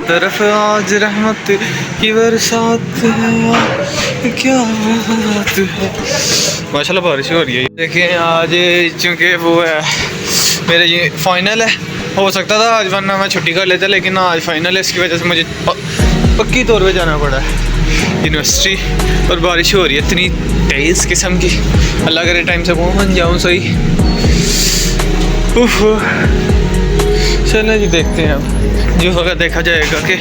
तरफ आज रहमत की बरसात है, क्या बात है। माशाल्लाह बारिश हो रही है। देखिए आज चूँकि वो है मेरे ये फाइनल है, हो सकता था आज वरना मैं छुट्टी कर लेता, लेकिन आज फाइनल है, इसकी वजह से मुझे पक्की तौर पे जाना पड़ा है यूनिवर्सिटी। और बारिश हो रही है इतनी तेज़ किस्म की, अल्लाह करे टाइम से पहुँच जाऊँ सही। चलो जी देखते हैं अब जो होगा देखा जाएगा कि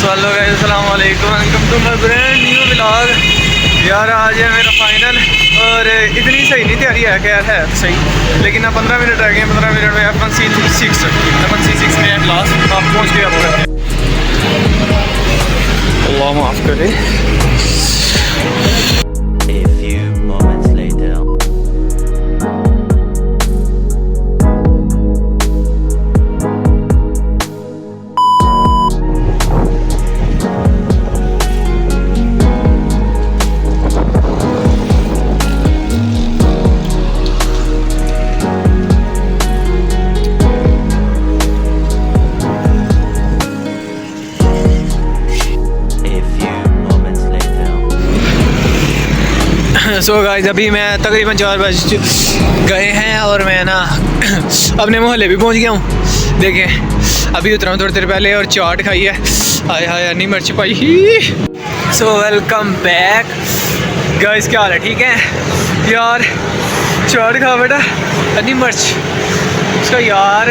हेलो गाइस, अस्सलाम वालेकुम, welcome to my brand new vlog. यार आज है मेरा फाइनल और इतनी सही नहीं तैयारी है, खैर है तो सही, लेकिन अब 15 मिनट रह गए। 15 मिनट में F1C6 में क्लास आप पहुँच गए। आप अल्लाह माफ़ करे। सो गाइस अभी मैं तकरीबन 4 बज गए हैं और मैं ना अपने मोहल्ले भी पहुंच गया हूँ। देखें अभी उतरा हूँ थोड़ी देर पहले और चाट खाई है। हाय हाय अन्नी मिर्च पाई ही। सो वेलकम बैक गाइस, क्या हाल है? ठीक है यार, चाट खा बेटा, अन्नी मिर्च उसका यार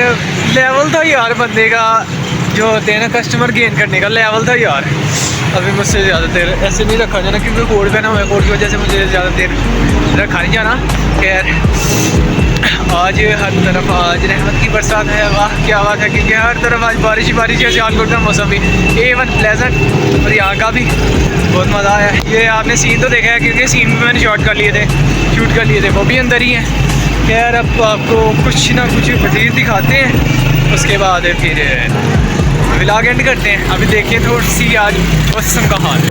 लेवल था यार, बंदे का जो होते हैं ना कस्टमर गेन करने का लेवल था यार। अभी मुझसे ज़्यादा देर ऐसे नहीं रखा जाना क्योंकि कोड पहना हुआ है, कोड की वजह से मुझे ज़्यादा देर रखा नहीं जाना। खैर आज हर तरफ आज रहमत की बरसात है, वाह क्या बात है, क्योंकि हर तरफ आज बारिश ही बारिश है। सियालकोट का मौसम भी A1 प्लेजेंट और यहाँ का भी बहुत मज़ा आया। ये आपने सीन तो देखा है क्योंकि सीन भी मैंने शूट कर लिए थे, वो भी अंदर ही हैं। खैर अब आपको कुछ ना कुछ मज़ीद दिखाते हैं, उसके बाद फिर व्लॉग एंड करते हैं। अभी देखिए थोड़ी सी आज मौसम का हाल।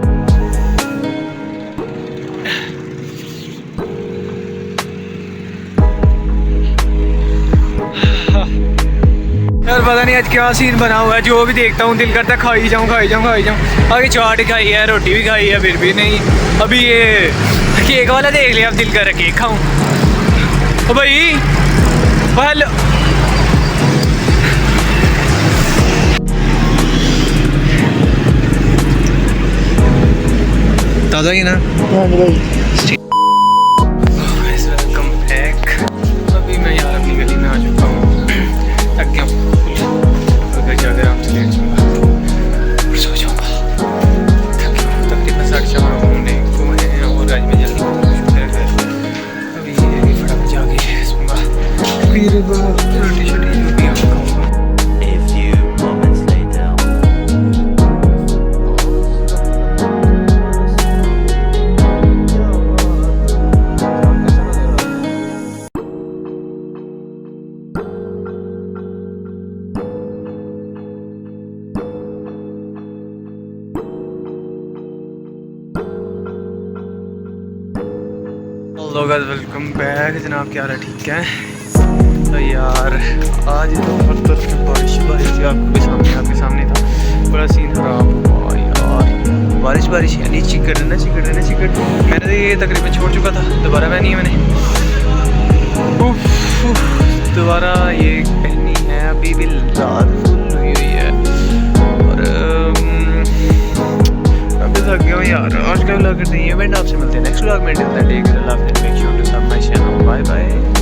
यार पता नहीं आज क्या सीन बना हुआ है, जो भी देखता हूँ दिल करता है खाई जाऊँ। आगे चाट ही खाई है, रोटी भी खाई है, फिर भी नहीं। अभी ये केक वाला देख लिया, अब दिल कर रहा केक खाऊँ। ओ भाई हेलो, ताज़ा ही ना। हाँ जी भाई। Welcome back. अभी मैं यार अपनी गली में आ चुका हूँ, थक गया हूँ, घर जाकर आराम से लेट जाऊँगा, सो जाऊँगा। तकरीबन 4:30 घूमने हैं और आज मैं जल्दी अभी फटाफट जाके सूँगा, फिर रोटी शोटी जो भी खाऊँगा। Hello guys, welcome back. जनाब क्या हाल है? ठीक है। तो यार आज तो हर तरफ से बारिश आपके सामने था, बड़ा सीन खराब हुआ यार। बारिश यानी चिकट। मैंने तो ये तकरीबन छोड़ चुका था, दोबारा पहनी है मैंने। दोबारा ये पहनी है, अभी भी रात फुल हुई है और अभी थक गया हूँ यार। आज का व्लॉग करते हैं, आपसे मिलते हैं नेक्स्ट व्लॉग में। Take care, make sure to subscribe my channel. Bye bye.